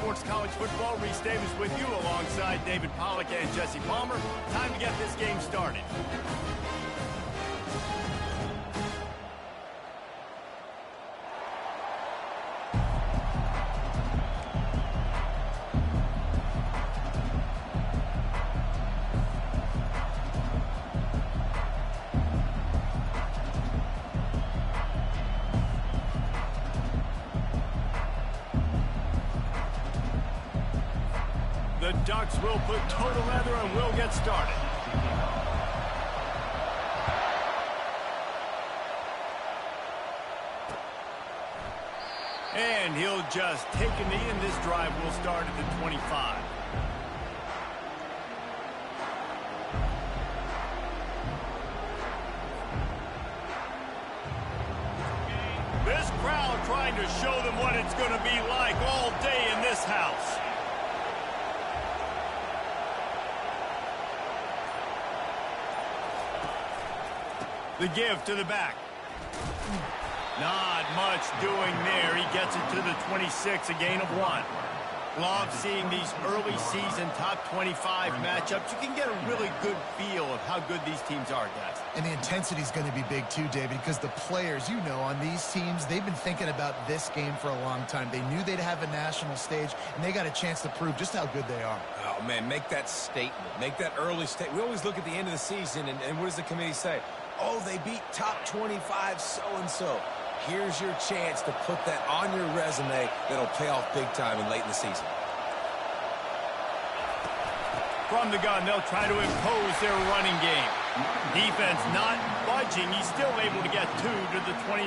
Sports College Football. Reese Davis with you alongside David Pollack and Jesse Palmer. Time to get this game started. The Ducks will put total leather and we'll get started. And he'll just take a knee, and this drive will start at the 25. This crowd trying to show them what it's going to be like all day in this house. The give to the back. Not much doing there. He gets it to the 26, a gain of 1. Love seeing these early season top 25 matchups. You can get a really good feel of how good these teams are, guys. And the intensity is going to be big too, David, because the players, you know, on these teams, they've been thinking about this game for a long time. They knew they'd have a national stage, and they got a chance to prove just how good they are. Oh, man, make that statement. Make that early statement. We always look at the end of the season, and what does the committee say? Oh, they beat top 25 so-and-so. Here's your chance to put that on your resume that'll pay off big time and late in the season. From the gun, they'll try to impose their running game. Defense not budging. He's still able to get 2 to the 29.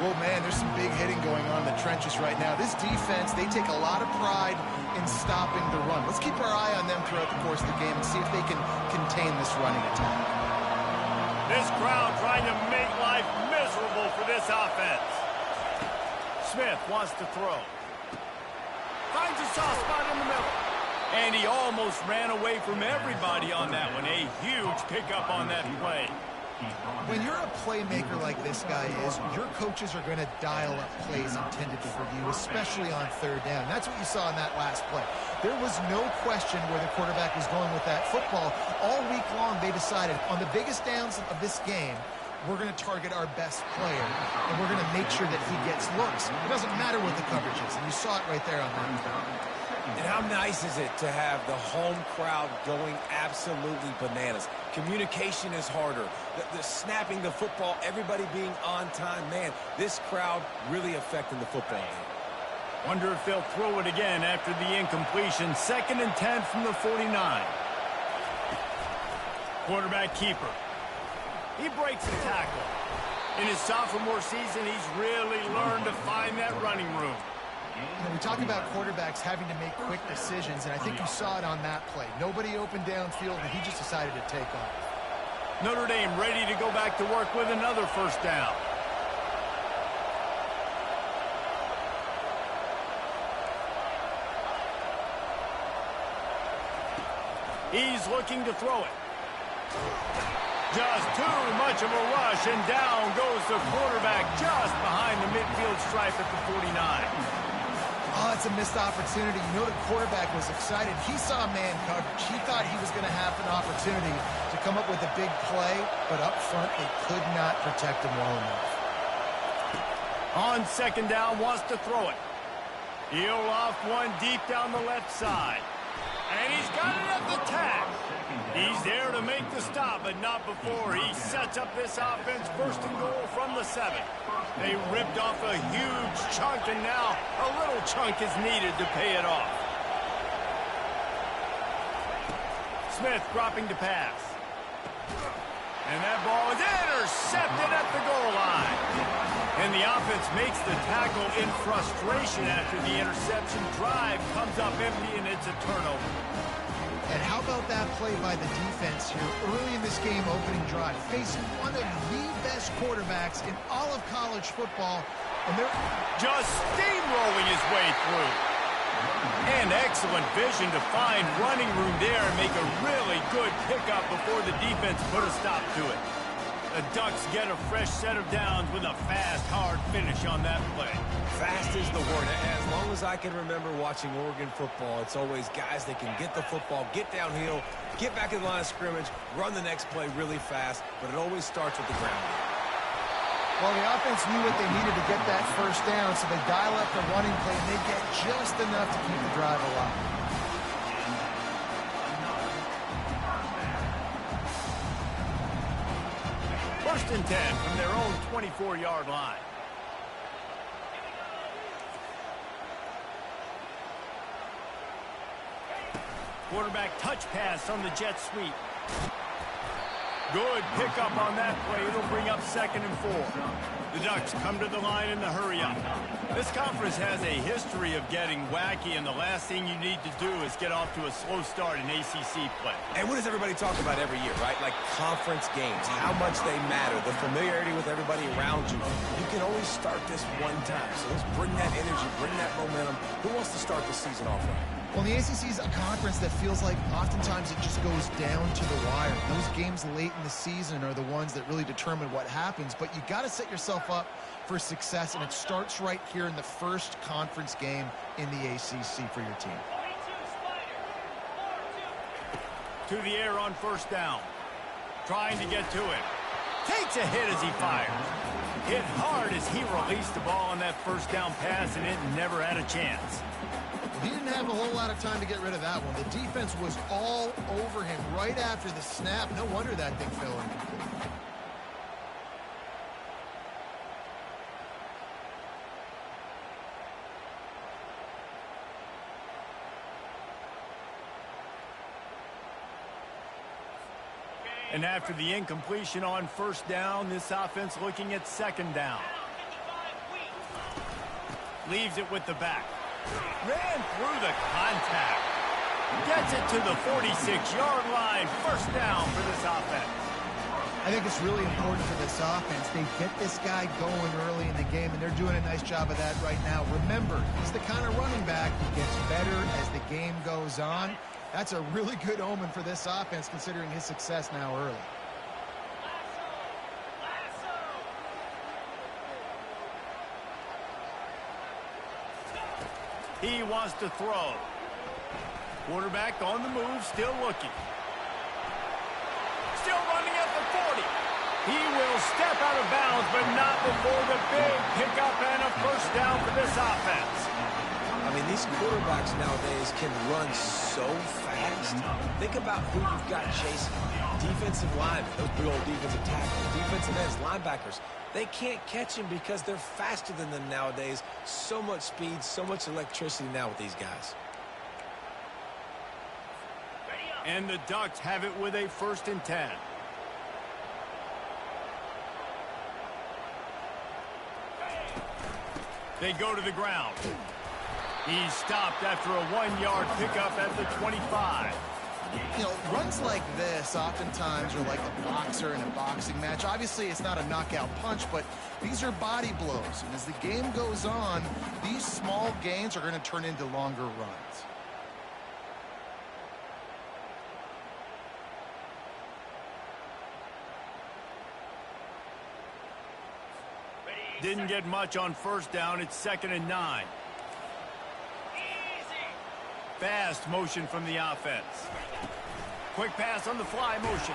Well, man, there's some big hitting going on in the trenches right now. This defense, they take a lot of pride in stopping the run. Let's keep our eye on them throughout the course of the game and see if they can contain this running attack. This crowd trying to make life miserable for this offense. Smith wants to throw. Finds a soft spot in the middle. And he almost ran away from everybody on that one. A huge pickup on that play. When you're a playmaker like this guy is, your coaches are going to dial up plays intended for you, especially on third down. That's what you saw in that last play. There was no question where the quarterback was going with that football. All week long, they decided on the biggest downs of this game, we're going to target our best player, and we're going to make sure that he gets looks. It doesn't matter what the coverage is, and you saw it right there on that. And how nice is it to have the home crowd going absolutely bananas? Communication is harder. The snapping the football, everybody being on time. Man, this crowd really affecting the football game. Wonder if they'll throw it again after the incompletion. 2nd and 10 from the 49. Quarterback keeper. He breaks the tackle. In his sophomore season, he's really learned to find that running room. You know, we talk about quarterbacks having to make quick decisions, and I think you saw it on that play. Nobody opened downfield, and he just decided to take off. Notre Dame ready to go back to work with another first down. He's looking to throw it. Just too much of a rush, and down goes the quarterback just behind the midfield stripe at the 49. Oh, it's a missed opportunity. You know the quarterback was excited. He saw man coverage. He thought he was going to have an opportunity to come up with a big play, but up front, they could not protect him well enough. On 2nd down, wants to throw it. He'll off one deep down the left side. And he's got it at the tag. He's there to make the stop, but not before he sets up this offense 1st and goal from the 7. They ripped off a huge chunk, and now a little chunk is needed to pay it off. Smith dropping to pass. And that ball is intercepted at the goal line. And the offense makes the tackle in frustration after the interception. Drive comes up empty, and it's a turnover. And how about that play by the defense here early in this game opening drive, facing one of the best quarterbacks in all of college football, and they're just steamrolling his way through. And excellent vision to find running room there and make a really good pickup before the defense put a stop to it. The Ducks get a fresh set of downs with a fast, hard finish on that play. Fast is the word. As long as I can remember watching Oregon football, it's always guys that can get the football, get downhill, get back in the line of scrimmage, run the next play really fast, but it always starts with the ground. Well, the offense knew what they needed to get that first down, so they dial up the running play, and they get just enough to keep the drive alive. First and 10 from their own 24-yard line. Quarterback touch pass on the jet sweep. Good pickup on that play. It'll bring up 2nd and 4. The Ducks come to the line in the hurry-up. This conference has a history of getting wacky, and the last thing you need to do is get off to a slow start in ACC play. And what does everybody talk about every year, right? Like conference games, how much they matter, the familiarity with everybody around you. You can only start this one time, so let's bring that energy, bring that momentum. Who wants to start the season off right? Well, the ACC is a conference that feels like oftentimes it just goes down to the wire. Those games late in the season are the ones that really determine what happens, but you got to set yourself up for success, and it starts right here in the first conference game in the ACC for your team. To the air on first down. Trying to get to it. Takes a hit as he fires. Hit hard as he released the ball on that first down pass, and it never had a chance. He didn't have a whole lot of time to get rid of that one. The defense was all over him right after the snap. No wonder that thing fell incomplete. And after the incompletion on first down, this offense looking at 2nd down. Leaves it with the back. Ran through the contact. Gets it to the 46-yard line. First down for this offense. I think it's really important for this offense. They get this guy going early in the game, and they're doing a nice job of that right now. Remember, he's the kind of running back who gets better as the game goes on. That's a really good omen for this offense, considering his success now early. He wants to throw. Quarterback on the move, still looking. Still running at the 40. He will step out of bounds, but not before the big pickup and a first down for this offense. I mean, these quarterbacks nowadays can run so fast. Think about who you've got chasing. Defensive linemen, those big old defensive tackles, defensive ends, linebackers. They can't catch him because they're faster than them nowadays. So much speed, so much electricity now with these guys. And the Ducks have it with a 1st and 10. They go to the ground. He's stopped after a 1-yard pickup at the 25. You know, runs like this oftentimes are like a boxer in a boxing match. Obviously, it's not a knockout punch, but these are body blows. And as the game goes on, these small gains are going to turn into longer runs. Didn't get much on first down. It's 2nd and 9. Fast motion from the offense. Quick pass on the fly motion.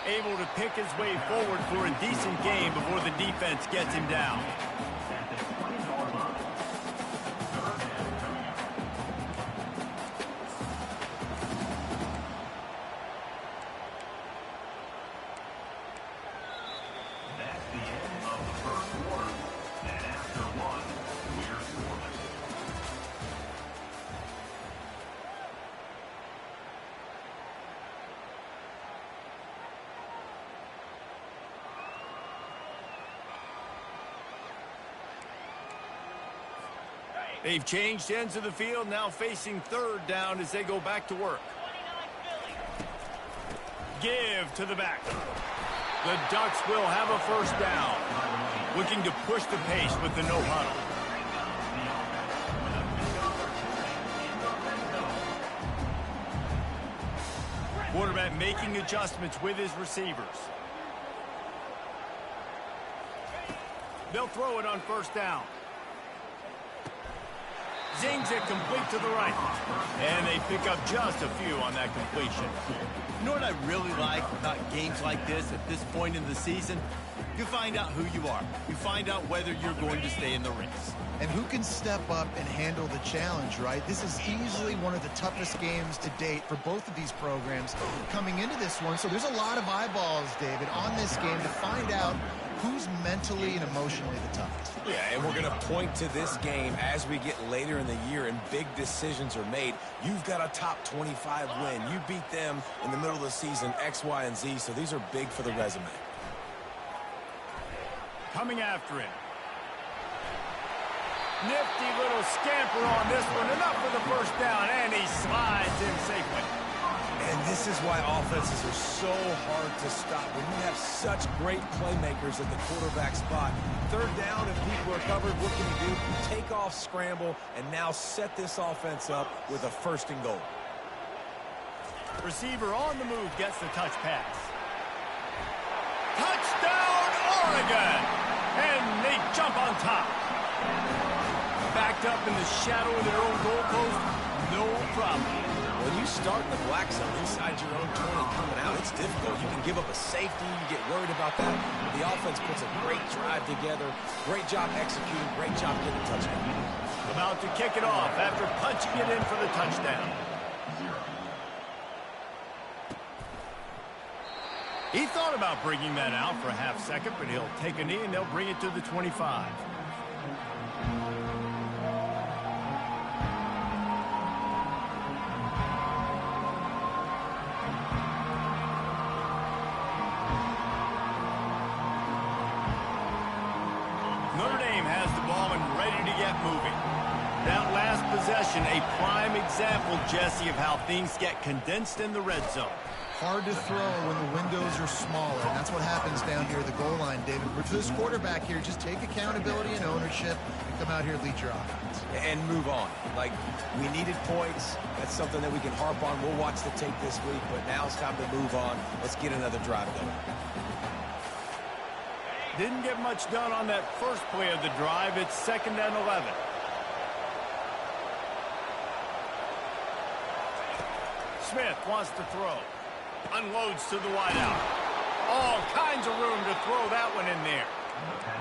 Able to pick his way forward for a decent gain before the defense gets him down. They've changed ends of the field, now facing 3rd down as they go back to work. Give to the back. The Ducks will have a first down. Looking to push the pace with the no huddle. Quarterback making adjustments with his receivers. They'll throw it on first down. Zings it complete to the right. And they pick up just a few on that completion. You know what I really like about games like this at this point in the season? You find out who you are. You find out whether you're going to stay in the race. And who can step up and handle the challenge, right? This is easily one of the toughest games to date for both of these programs coming into this one. So there's a lot of eyeballs, David, on this game to find out who's mentally and emotionally the toughest. Yeah, and we're going to point to this game as we get later in the year and big decisions are made. You've got a top 25 win. You beat them in the middle of the season, X, Y, and Z, so these are big for the resume. Coming after him. Nifty little scamper on this one. Enough for the first down, and he slides in safely. And this is why offenses are so hard to stop. When you have such great playmakers at the quarterback spot, third down and people are covered, what can you do? Take off, scramble, and now set this offense up with a first and goal. Receiver on the move gets the touch pass. Touchdown, Oregon! And they jump on top. Backed up in the shadow of their own goalpost, no problem. When you start in the black zone inside your own 20 coming out, it's difficult. You can give up a safety. You get worried about that. The offense puts a great drive together. Great job executing. Great job getting a touchdown. About to kick it off after punching it in for the touchdown. He thought about bringing that out for a half second, but he'll take a knee and they'll bring it to the 25. Notre Dame has the ball and ready to get moving. That last possession, a prime example, Jesse, of how things get condensed in the red zone. Hard to throw when the windows are smaller, and that's what happens down here at the goal line, David. For this quarterback here, just take accountability and ownership and come out here and lead your offense. And move on. Like, we needed points. That's something that we can harp on. We'll watch the tape this week, but now it's time to move on. Let's get another drive going. Didn't get much done on that first play of the drive. It's 2nd and 11. Smith wants to throw. Unloads to the wideout. All kinds of room to throw that one in there.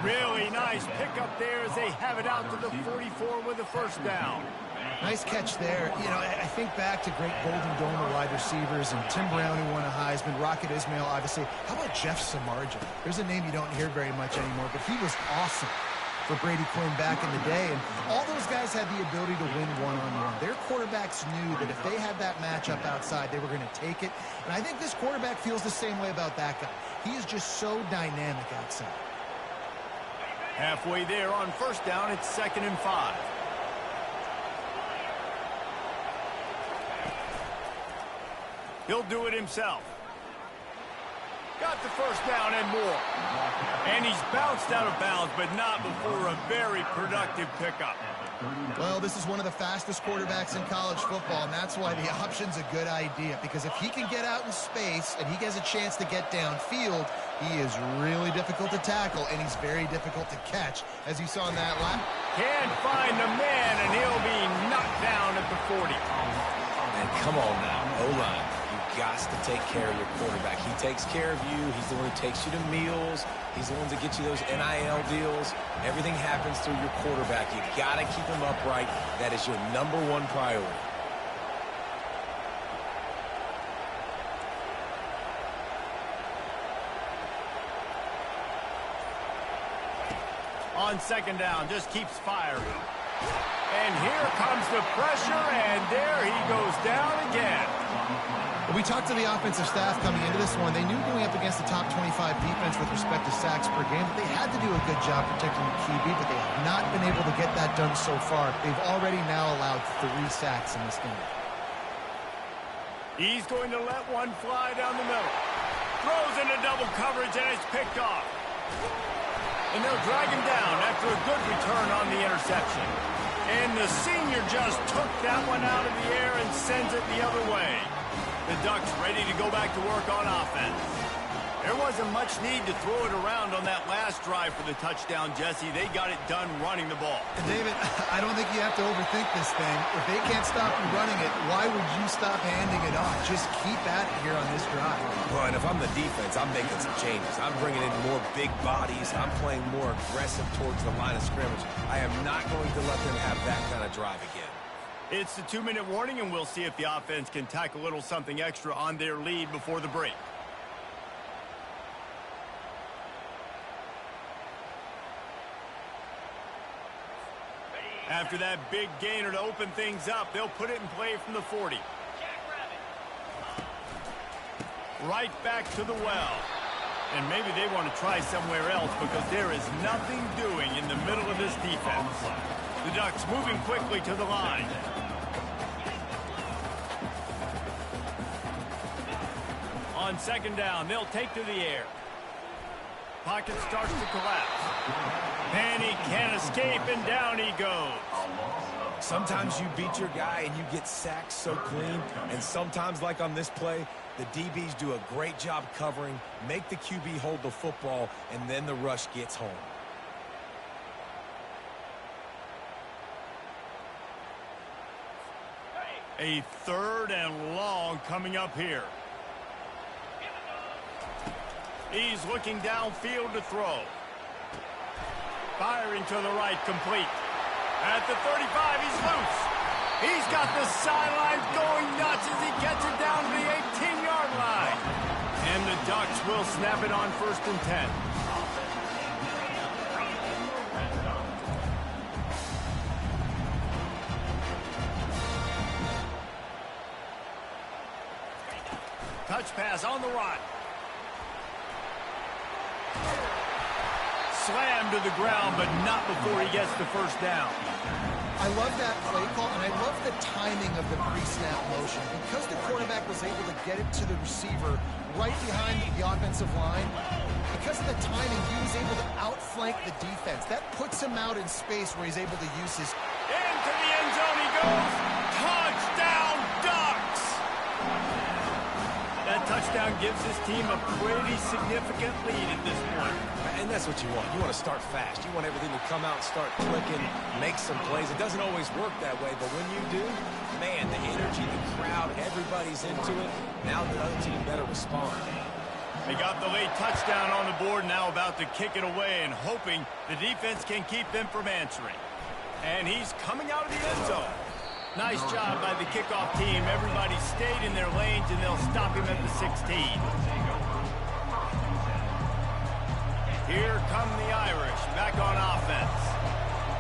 Really nice pickup there as they have it out to the 44 with a first down. Nice catch there. You know, I think back to great Golden Dome wide receivers, and Tim Brown, who won a Heisman, Rocket Ismail, obviously. How about Jeff Samardzija? There's a name you don't hear very much anymore, but he was awesome for Brady Quinn back in the day, and all those guys had the ability to win one-on-one. Their quarterbacks knew that if they had that matchup outside, they were going to take it, and I think this quarterback feels the same way about that guy. He is just so dynamic outside. Halfway there on first down, it's 2nd and 5. He'll do it himself. Got the first down and more. And he's bounced out of bounds, but not before a very productive pickup. Well, this is one of the fastest quarterbacks in college football, and that's why the option's a good idea, because if he can get out in space and he has a chance to get downfield, he is really difficult to tackle, and he's very difficult to catch, as you saw in that lap. Can't find the man, and he'll be knocked down at the 40. And come on now, O-line. You've got to take care of your quarterback. He takes care of you. He's the one who takes you to meals. He's the one that gets you those NIL deals. Everything happens through your quarterback. You got to keep him upright. That is your #1 priority. On 2nd down, just keeps firing. And here comes the pressure, and there he goes down again. We talked to the offensive staff coming into this one. They knew going up against the top 25 defense with respect to sacks per game, but they had to do a good job protecting the QB, but they have not been able to get that done so far. They've already now allowed 3 sacks in this game. He's going to let one fly down the middle. Throws into double coverage, and it's picked off. And they'll drag him down after a good return on the interception. And the senior just took that one out of the air and sends it the other way. The Ducks ready to go back to work on offense. There wasn't much need to throw it around on that last drive for the touchdown, Jesse. They got it done running the ball. And David, I don't think you have to overthink this thing. If they can't stop you running it, why would you stop handing it off? Just keep at it here on this drive. Well, and if I'm the defense, I'm making some changes. I'm bringing in more big bodies. I'm playing more aggressive towards the line of scrimmage. I am not going to let them have that kind of drive again. It's the 2-minute warning, and we'll see if the offense can tack a little something extra on their lead before the break. After that big gainer to open things up, they'll put it in play from the 40. Right back to the well. And maybe they want to try somewhere else because there is nothing doing in the middle of this defense. The Ducks moving quickly to the line. On second down, they'll take to the air. Pocket starts to collapse. And he can't escape, and down he goes. Sometimes you beat your guy and you get sacked so clean, and sometimes, like on this play, the DBs do a great job covering, make the QB hold the football, and then the rush gets home. A 3rd and long coming up here. He's looking downfield to throw. Firing to the right, complete. At the 35, he's loose. He's got the sidelines going nuts as he gets it down to the 18-yard line. And the Ducks will snap it on 1st and 10. Touch pass on the run. Slammed to the ground, but not before he gets the 1st down. I love that play call, and I love the timing of the pre-snap motion. Because the quarterback was able to get it to the receiver right behind the offensive line, because of the timing, he was able to outflank the defense. That puts him out in space where he's able to use his... Into the end zone he goes. Touchdown, Ducks! That touchdown gives his team a pretty significant lead at this point. And that's what you want. You want to start fast. You want everything to come out and start clicking, make some plays. It doesn't always work that way, but when you do, man, the energy, the crowd, everybody's into it. Now the other team better respond. They got the late touchdown on the board, now about to kick it away and hoping the defense can keep them from answering. And he's coming out of the end zone. Nice job by the kickoff team. Everybody stayed in their lanes, and they'll stop him at the 16. Here come the Irish, back on offense.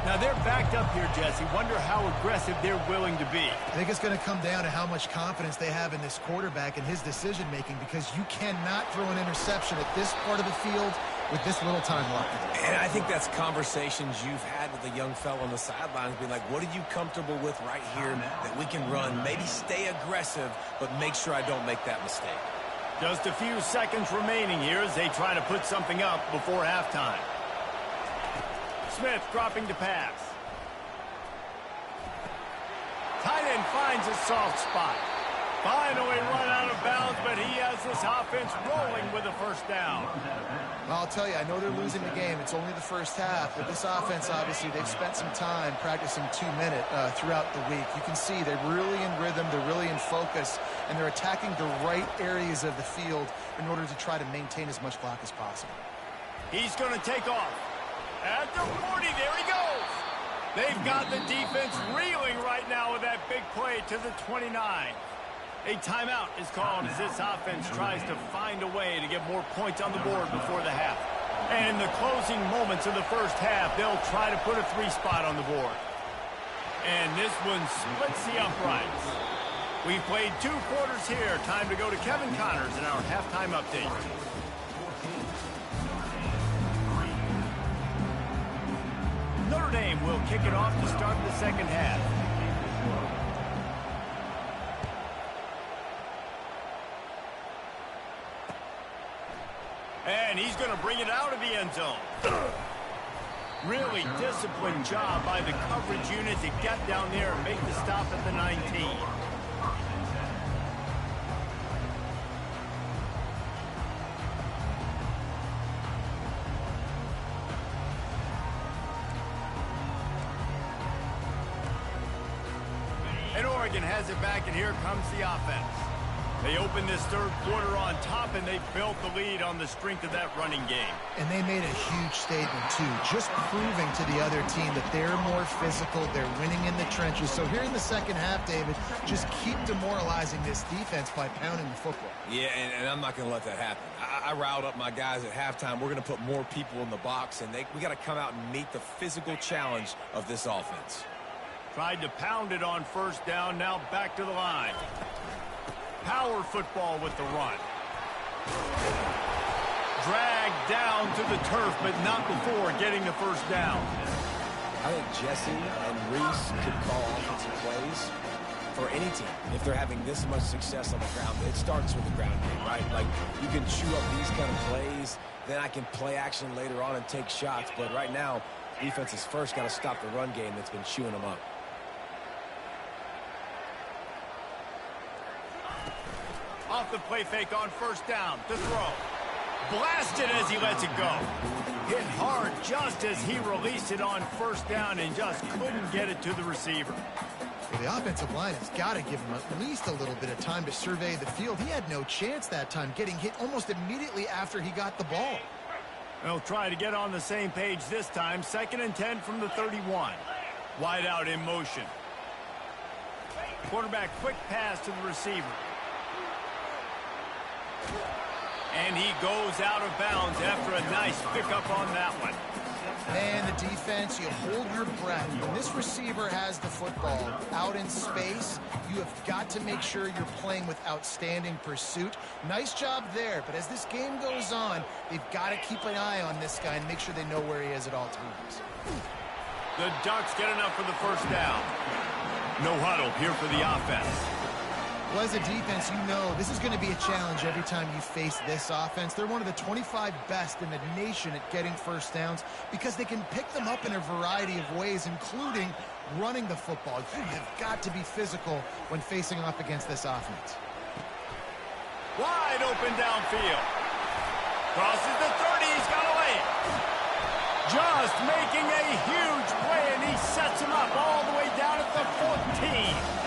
Now they're backed up here, Jesse. Wonder how aggressive they're willing to be. I think it's going to come down to how much confidence they have in this quarterback and his decision-making, because you cannot throw an interception at this part of the field with this little time left. And I think that's conversations you've had with the young fella on the sidelines, being like, what are you comfortable with right here that we can run? Maybe stay aggressive, but make sure I don't make that mistake. Just a few seconds remaining here as they try to put something up before halftime. Smith dropping to pass. Tight end finds a soft spot. Finally run out of bounds, but he has this offense rolling with a 1st down. I'll tell you, I know they're losing the game. It's only the 1st half, but this offense, obviously, they've spent some time practicing 2-minute throughout the week. You can see they're really in rhythm, they're really in focus, and they're attacking the right areas of the field in order to try to maintain as much clock as possible. He's going to take off. At the 40, there he goes. They've got the defense reeling right now with that big play to the 29. A timeout is called as this offense tries to find a way to get more points on the board before the half. And in the closing moments of the 1st half, they'll try to put a 3 spot on the board. And this one splits the uprights. We've played 2 quarters here. Time to go to Kevin Connors in our halftime update. Notre Dame will kick it off to start the 2nd half. And he's going to bring it out of the end zone. Really disciplined job by the coverage unit to get down there and make the stop at the 19. Oregon has it back, and here comes the offense. They opened this third quarter on top, and they built the lead on the strength of that running game. And they made a huge statement, too, just proving to the other team that they're more physical, they're winning in the trenches. So here in the second half, David, just keep demoralizing this defense by pounding the football. Yeah, and I'm not going to let that happen. I riled up my guys at halftime. We're going to put more people in the box, and we got to come out and meet the physical challenge of this offense. Tried to pound it on first down, now back to the line. Power football with the run. Dragged down to the turf, but not before getting the first down. I think Jesse and Reese could call offensive plays for any team if they're having this much success on the ground. It starts with the ground game, right? Like, you can chew up these kind of plays, then I can play action later on and take shots. But right now, defense has first got to stop the run game that's been chewing them up. Off the play fake on first down. To throw. Blasted as he lets it go. Hit hard just as he released it on first down and just couldn't get it to the receiver. Well, the offensive line has got to give him at least a little bit of time to survey the field. He had no chance that time, getting hit almost immediately after he got the ball. They'll try to get on the same page this time. 2nd and 10 from the 31. Wide out in motion. Quarterback quick pass to the receiver. And he goes out of bounds after a nice pickup on that one. Man, the defense, you hold your breath. When this receiver has the football out in space, you have got to make sure you're playing with outstanding pursuit. Nice job there, but as this game goes on, they've got to keep an eye on this guy and make sure they know where he is at all times. The Ducks get enough for the first down. No huddle here for the offense. Well, as a defense, you know this is going to be a challenge every time you face this offense. They're one of the 25 best in the nation at getting first downs because they can pick them up in a variety of ways, including running the football. You have got to be physical when facing off against this offense. Wide open downfield. Crosses the 30. He's got a lane. Just making a huge play, and he sets him up all the way down at the 14.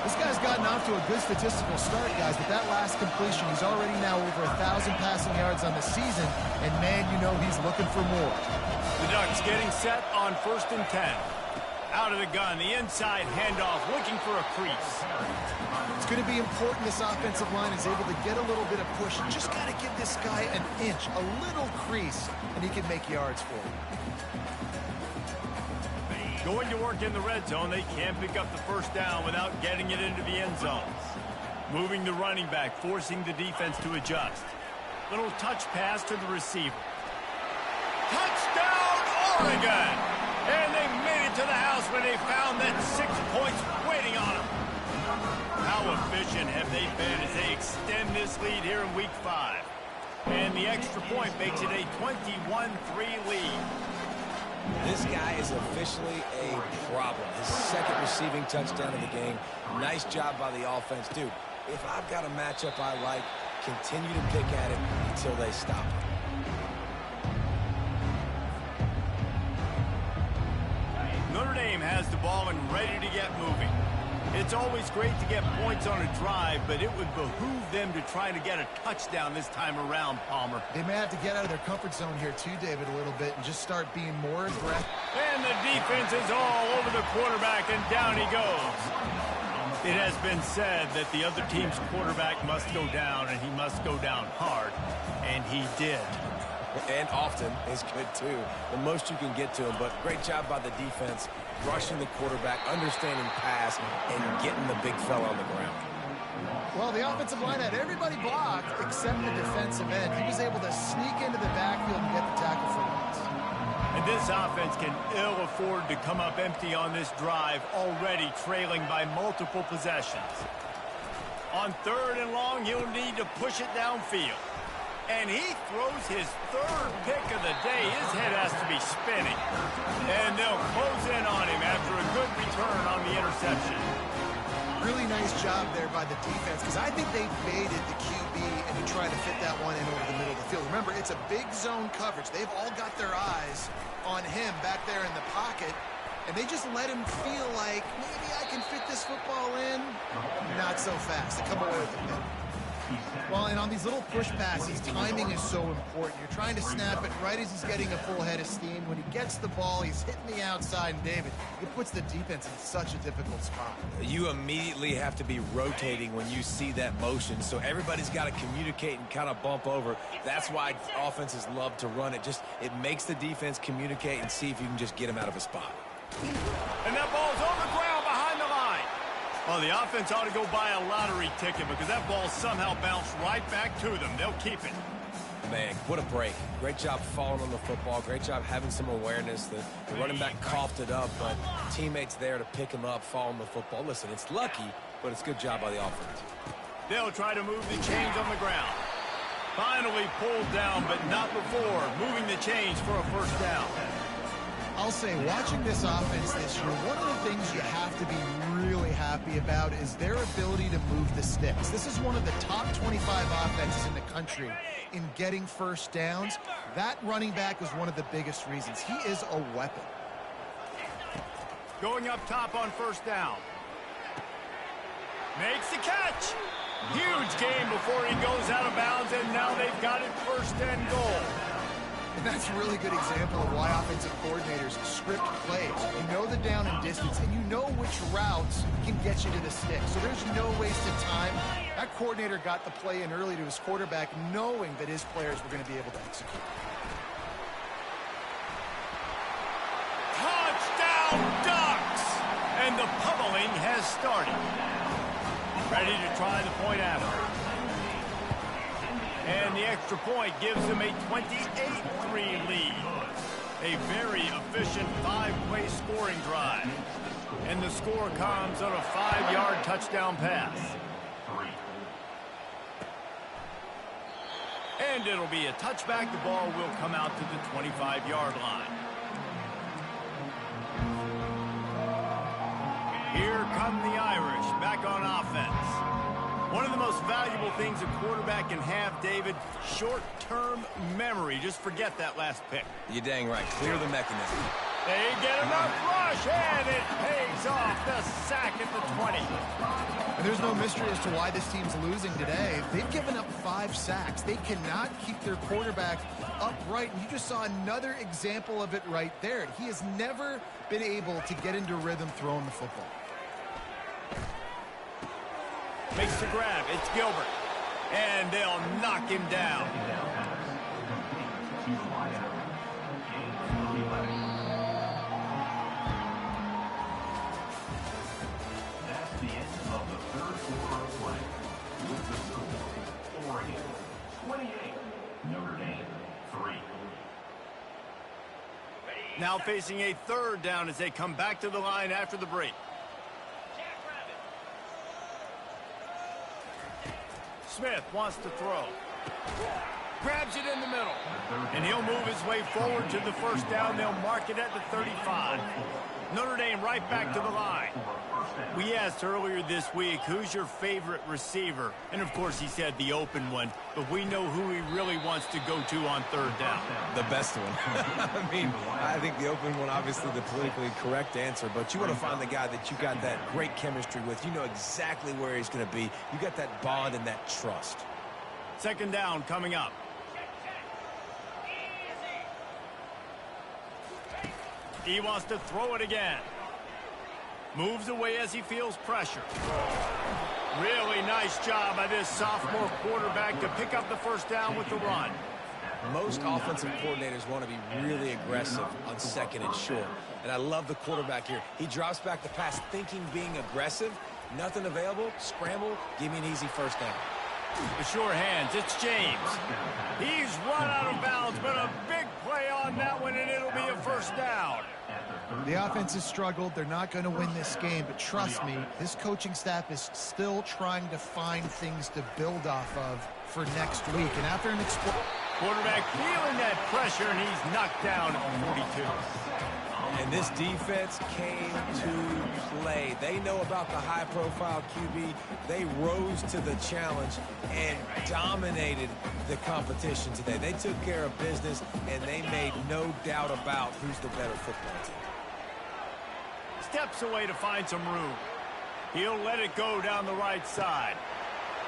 This guy's gotten off to a good statistical start, guys, but that last completion, he's already now over 1,000 passing yards on the season, and man, you know he's looking for more. The Ducks getting set on 1st and 10. Out of the gun, the inside handoff, looking for a crease. It's going to be important this offensive line is able to get a little bit of push. You just got to give this guy an inch, a little crease, and he can make yards for you. Going to work in the red zone, they can't pick up the first down without getting it into the end zone. Moving the running back, forcing the defense to adjust. Little touch pass to the receiver. Touchdown, Oregon! And they made it to the house when they found that 6 points waiting on them. How efficient have they been as they extend this lead here in Week 5? And the extra point makes it a 21-3 lead. This guy is officially a problem. His 2nd receiving touchdown of the game. Nice job by the offense. Dude, if I've got a matchup I like, continue to pick at it until they stop it. Notre Dame has the ball and ready to get moving. It's always great to get points on a drive, but it would behoove them to try to get a touchdown this time around, Palmer. They may have to get out of their comfort zone here too, David, a little bit and just start being more aggressive. And the defense is all over the quarterback, and down he goes. It has been said that the other team's quarterback must go down, and he must go down hard, and he did. And often is good, too. The most you can get to him, but great job by the defense, rushing the quarterback, understanding pass, and getting the big fella on the ground. Well, the offensive line had everybody blocked except the defensive end. He was able to sneak into the backfield and get the tackle for once. And this offense can ill afford to come up empty on this drive, already trailing by multiple possessions. On 3rd and long, he'll need to push it downfield. And he throws his 3rd pick of the day. His head has to be spinning. And they'll close in on him after a good return on the interception. Really nice job there by the defense because I think they baited the QB and he tried to fit that one in over the middle of the field. Remember, it's a big zone coverage. They've all got their eyes on him back there in the pocket. And they just let him feel like, maybe I can fit this football in. Not so fast. They come away with it. Well, and on these little push passes, timing is so important. You're trying to snap it right as he's getting a full head of steam. When he gets the ball, he's hitting the outside, and David, it puts the defense in such a difficult spot. You immediately have to be rotating when you see that motion, so everybody's got to communicate and kind of bump over. That's why offenses love to run it. It makes the defense communicate and see if you can just get him out of a spot. And that ball's on the ground behind the line. Well, the offense ought to go buy a lottery ticket because that ball somehow bounced right back to them. They'll keep it. Man, what a break. Great job falling on the football. Great job having some awareness. The running back coughed it up, but teammates there to pick him up, fall on the football. Listen, it's lucky, but it's a good job by the offense. They'll try to move the chains on the ground. Finally pulled down, but not before moving the chains for a first down. I'll say, watching this offense this year, one of the things you have to be really happy about is their ability to move the sticks. This is one of the top 25 offenses in the country in getting first downs. That running back is one of the biggest reasons. He is a weapon. Going up top on first down. Makes the catch. Huge gain before he goes out of bounds, and now they've got it first and goal. And that's a really good example of why offensive coordinators script plays. You know the down and distance, and you know which routes can get you to the stick. So there's no wasted time. That coordinator got the play in early to his quarterback, knowing that his players were going to be able to execute. Touchdown, Ducks! And the pummeling has started. Ready to try the point after. And the extra point gives them a 28-3 lead. A very efficient 5-play scoring drive. And the score comes on a 5-yard touchdown pass. And it'll be a touchback. The ball will come out to the 25-yard line. Here come the Irish back on offense. One of the most valuable things a quarterback can have, David, short-term memory. Just forget that last pick. You're dang right. Clear the mechanism. They get enough rush, and it pays off. The sack at the 20. And there's no mystery as to why this team's losing today. They've given up 5 sacks. They cannot keep their quarterback upright. And you just saw another example of it right there. He has never been able to get into rhythm throwing the football. Makes the grab. It's Gilbert. And they'll knock him down. That's the end of the third quarter of play. With the score, Oregon 28, Notre Dame 3. Now facing a third down as they come back to the line after the break. Smith wants to throw. Grabs it in the middle. And he'll move his way forward to the first down. They'll mark it at the 35. Notre Dame right back to the line. We asked earlier this week, who's your favorite receiver? And, of course, he said the open one. But we know who he really wants to go to on third down. The best one. I mean, I think the open one, obviously the politically correct answer, but you want to find the guy that you got that great chemistry with. You know exactly where he's going to be. You got that bond and that trust. Second down coming up. He wants to throw it again. Moves away as he feels pressure. Really nice job by this sophomore quarterback to pick up the first down with the run. Most offensive coordinators want to be really aggressive on second and short. And I love the quarterback here. He drops back the pass thinking being aggressive. Nothing available. Scramble. Give me an easy first down. The sure hands. It's James. He's run out of bounds, but a big play on that one, and it'll be a first down. The offense has struggled. They're not going to win this game, but trust me, this coaching staff is still trying to find things to build off of for next week. And after an quarterback feeling that pressure, and he's knocked down at 42. And this defense came to play. They know about the high-profile QB. They rose to the challenge and dominated the competition today. They took care of business, and they made no doubt about who's the better football team. Steps away to find some room. He'll let it go down the right side.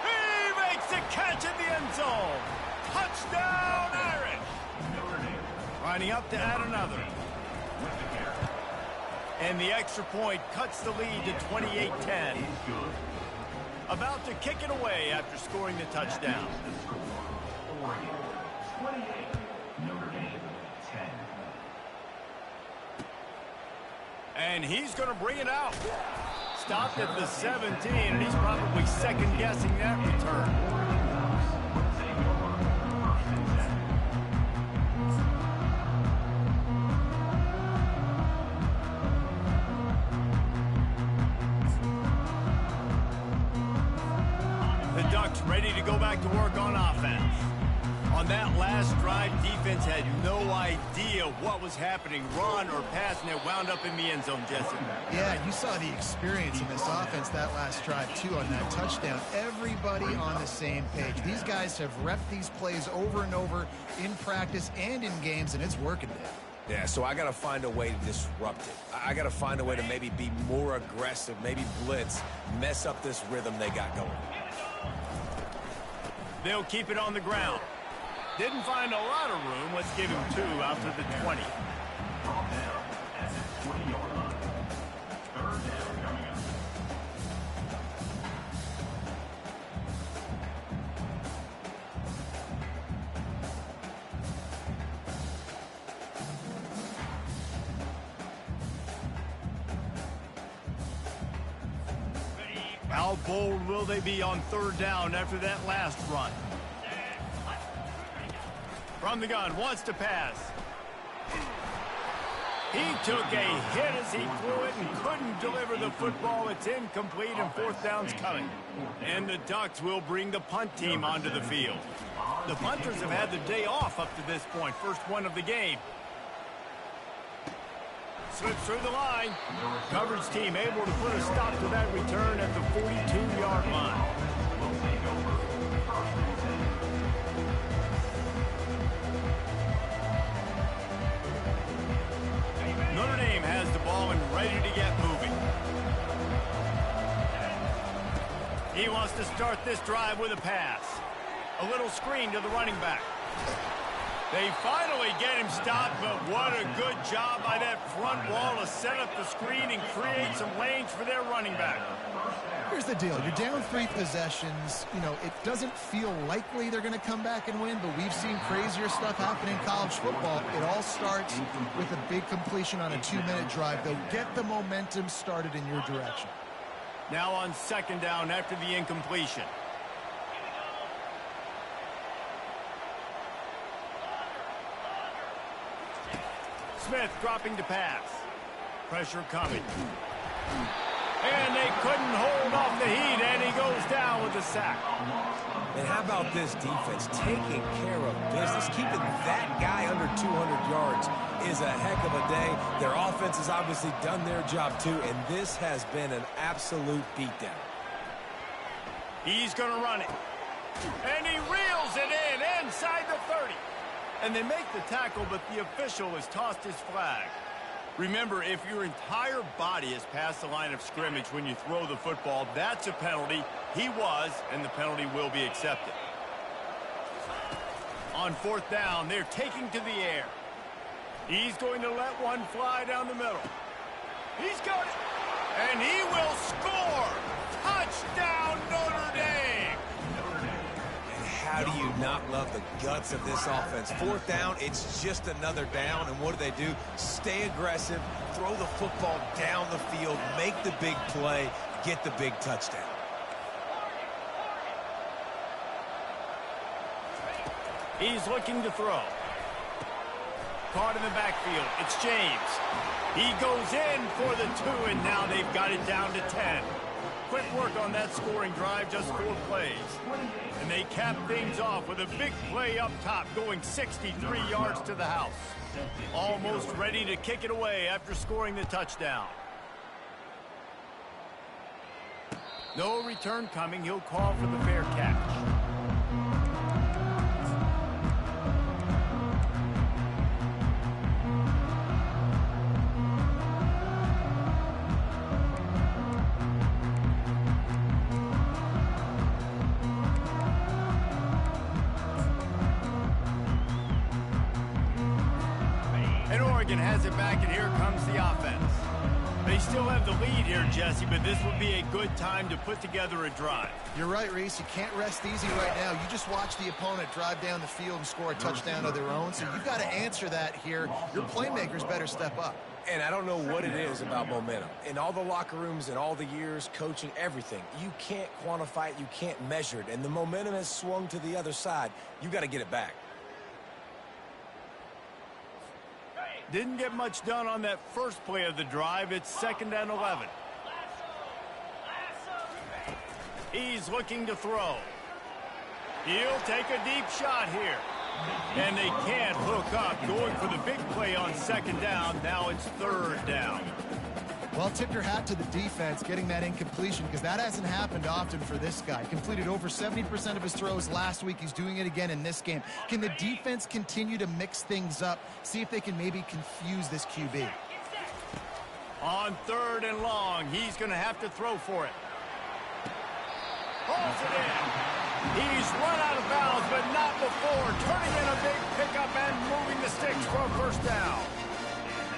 He makes the catch in the end zone. Touchdown, Irish. Lining up to add another. And the extra point cuts the lead to 28-10. About to kick it away after scoring the touchdown. Oregon, 28. Notre Dame, 10. And he's going to bring it out. Stopped at the 17, and he's probably second-guessing that return. The Ducks ready to go back to work on offense. On that last drive, defense had no idea what was happening. Run or pass, and it wound up in the end zone, Jesse. Yeah, you saw the experience in this offense that last drive, too, on that touchdown. Everybody on the same page. These guys have repped these plays over and over in practice and in games, and it's working, Dave. Yeah, so I got to find a way to disrupt it. I got to find a way to maybe be more aggressive, maybe blitz, mess up this rhythm they got going. They'll keep it on the ground. Didn't find a lot of room. Let's give him 2 out to the 20. Ball down at the 20-yard line. Third down coming up. How bold will they be on third down after that last run? From the gun, wants to pass. He took a hit as he threw it and couldn't deliver the football. It's incomplete and fourth down's coming. And the Ducks will bring the punt team onto the field. The punters have had the day off up to this point. First one of the game. Slips through the line. Coverage team able to put a stop to that return at the 42-yard line. Will take over first and 10. Notre Dame has the ball and ready to get moving. He wants to start this drive with a pass. A little screen to the running back. They finally get him stopped, but what a good job by that front wall to set up the screen and create some lanes for their running back. Here's the deal. You're down 3 possessions. You know, it doesn't feel likely they're going to come back and win, but we've seen crazier stuff happen in college football. It all starts with a big completion on a 2-minute drive. They'll get the momentum started in your direction. Now on second down after the incompletion. Smith dropping to pass. Pressure coming. And they couldn't hold off the heat, and he goes down with a sack. And how about this defense taking care of business? Keeping that guy under 200 yards is a heck of a day. Their offense has obviously done their job too, and this has been an absolute beatdown. He's going to run it. And he reels it in inside the 30. And they make the tackle, but the official has tossed his flag. Remember, if your entire body is past the line of scrimmage when you throw the football, that's a penalty. He was, and the penalty will be accepted. On fourth down, they're taking to the air. He's going to let one fly down the middle. He's got it. And he will score. Touchdown, Notre Dame. How do you not love the guts of this offense? Fourth down, it's just another down, and what do? Stay aggressive, throw the football down the field, make the big play, get the big touchdown. He's looking to throw. Caught in the backfield. It's James. He goes in for the 2, and now they've got it down to 10. Quick work on that scoring drive, just 4 plays. And they cap things off with a big play up top, going 63 yards to the house. Almost ready to kick it away after scoring the touchdown. No return coming. He'll call for the fair catch. Oregon has it back, and here comes the offense. They still have the lead here, Jesse, but this would be a good time to put together a drive. You're right, Reese. You can't rest easy right now. You just watch the opponent drive down the field and score a touchdown of their own, so you've got to answer that here. Your playmakers better step up. And I don't know what it is about momentum. In all the locker rooms and all the years, coaching, everything, you can't quantify it, you can't measure it. And the momentum has swung to the other side. You got to get it back. Didn't get much done on that first play of the drive. It's 2nd and 11. He's looking to throw. He'll take a deep shot here. And they can't hook up. Going for the big play on 2nd down. Now it's 3rd down. Well, tip your hat to the defense getting that incompletion, because that hasn't happened often for this guy. Completed over 70% of his throws last week. He's doing it again in this game. Can the defense continue to mix things up? See if they can maybe confuse this QB. On 3rd and long, he's going to have to throw for it. Pulls it in. He's run out of bounds, but not before. Turning in a big pickup and moving the sticks for a 1st down.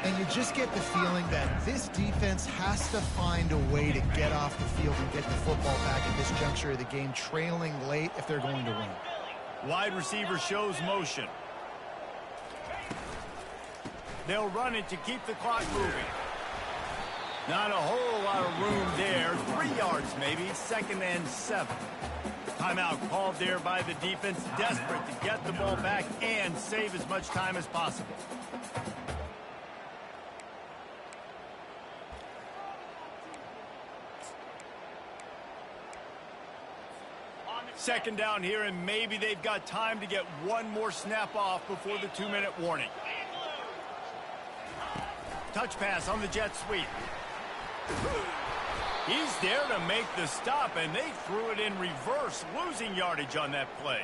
And you just get the feeling that this defense has to find a way to get off the field and get the football back at this juncture of the game, trailing late if they're going to win. Wide receiver shows motion. They'll run it to keep the clock moving. Not a whole lot of room there. 3 yards maybe. 2nd and 7. Timeout called there by the defense. Desperate to get the ball back and save as much time as possible. 2nd down here, and maybe they've got time to get one more snap off before the 2-minute warning. Touch pass on the jet sweep. He's there to make the stop, and they threw it in reverse, losing yardage on that play.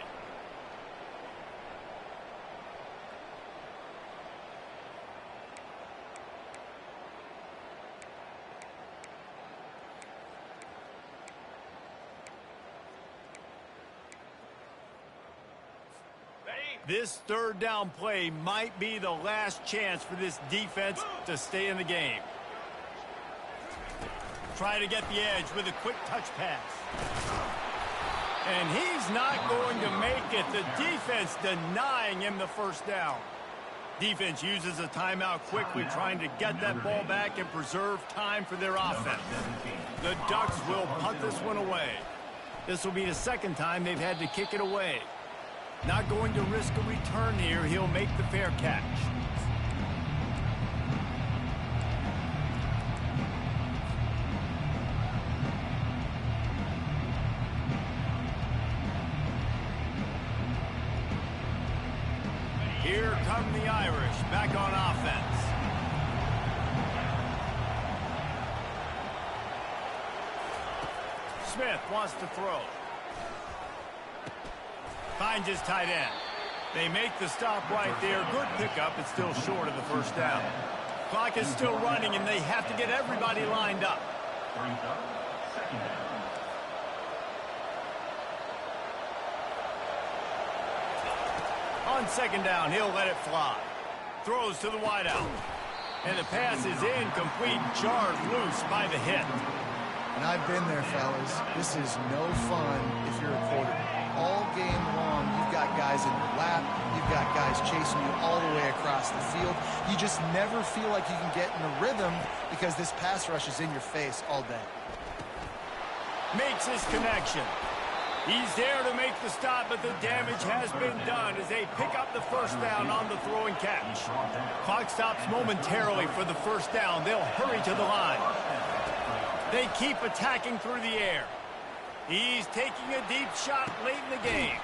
This 3rd down play might be the last chance for this defense to stay in the game. Try to get the edge with a quick touch pass. And he's not going to make it. The defense denying him the 1st down. Defense uses a timeout quickly, trying to get that ball back and preserve time for their offense. The Ducks will punt this one away. This will be the 2nd time they've had to kick it away. Not going to risk a return here. He'll make the fair catch. Here come the Irish back on offense. Smith wants to throw. Finds his tight end. They make the stop right there. Good pickup, but still short of the 1st down. Clock is still running, and they have to get everybody lined up. 2nd down. On 2nd down, he'll let it fly. Throws to the wideout. And the pass is incomplete, jarred loose by the hit. And I've been there, fellas. This is no fun if you're a quarterback. All game long, you've got guys in your lap. You've got guys chasing you all the way across the field. You just never feel like you can get in a rhythm because this pass rush is in your face all day. Makes his connection. He's there to make the stop, but the damage has been done as they pick up the 1st down on the throw and catch. Clock stops momentarily for the 1st down. They'll hurry to the line. They keep attacking through the air. He's taking a deep shot late in the game.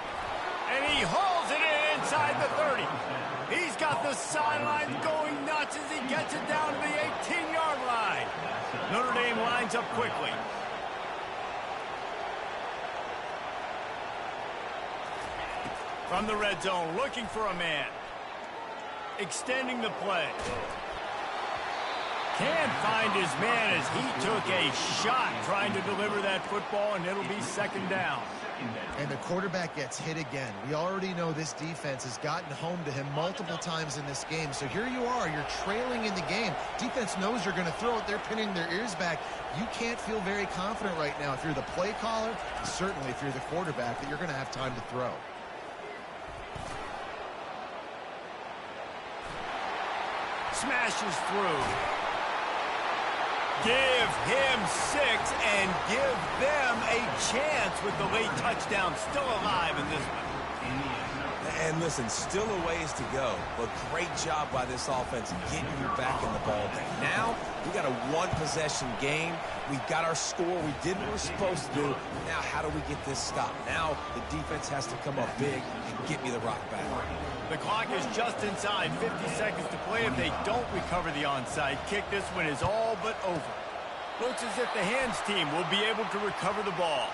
And he hauls it in inside the 30. He's got the sidelines going nuts as he gets it down to the 18-yard line. Notre Dame lines up quickly. From the red zone, looking for a man. Extending the play. Can't find his man as he took a shot trying to deliver that football, and it'll be second down. And the quarterback gets hit again. We already know this defense has gotten home to him multiple times in this game. So here you are, you're trailing in the game. Defense knows you're going to throw it. They're pinning their ears back. You can't feel very confident right now if you're the play caller, and certainly if you're the quarterback, that you're going to have time to throw. Smashes through. Give him 6 and give them a chance with the late touchdown still alive in this one. And listen, still a ways to go, but great job by this offense getting you back in the ball game. Now, we got a one-possession game. We got our score. We did what we're supposed to do. Now, how do we get this stopped? Now, the defense has to come up big and get me the rock back. The clock is just inside 50 seconds to play. If they don't recover the onside kick, this one is all but over. Looks as if the hands team will be able to recover the ball.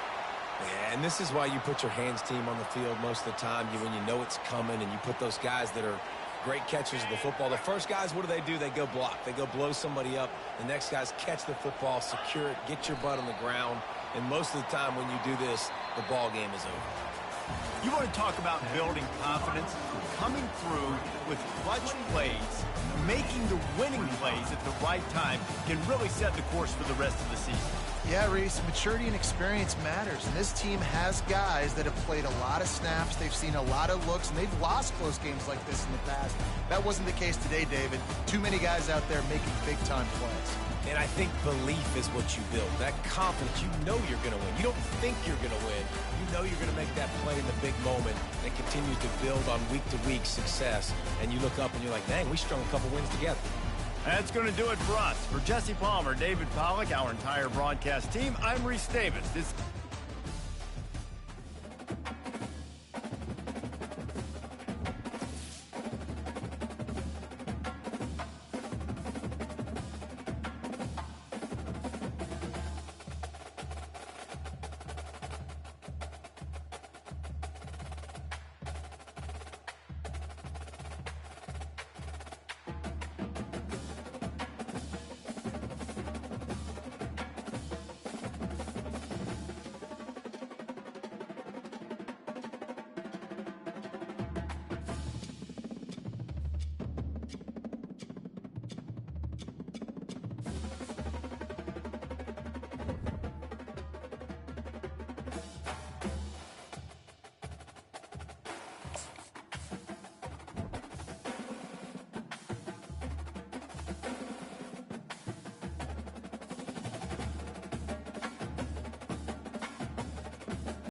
Yeah, and this is why you put your hands team on the field most of the time when you know it's coming, and you put those guys that are great catchers of the football. The first guys, what do? They go block. They go blow somebody up. The next guys catch the football, secure it, get your butt on the ground. And most of the time when you do this, the ball game is over. You want to talk about building confidence? Coming through with clutch plays, making the winning plays at the right time can really set the course for the rest of the season. Yeah, Reese, maturity and experience matters, and this team has guys that have played a lot of snaps, they've seen a lot of looks, and they've lost close games like this in the past. That wasn't the case today, David. Too many guys out there making big-time plays. And I think belief is what you build. That confidence, you know you're going to win. You don't think you're going to win. You know you're going to make that play in the big moment that continues to build on week-to-week success. And you look up and you're like, dang, we strung a couple wins together. That's going to do it for us. For Jesse Palmer, David Pollack, our entire broadcast team, I'm Reese Davis. This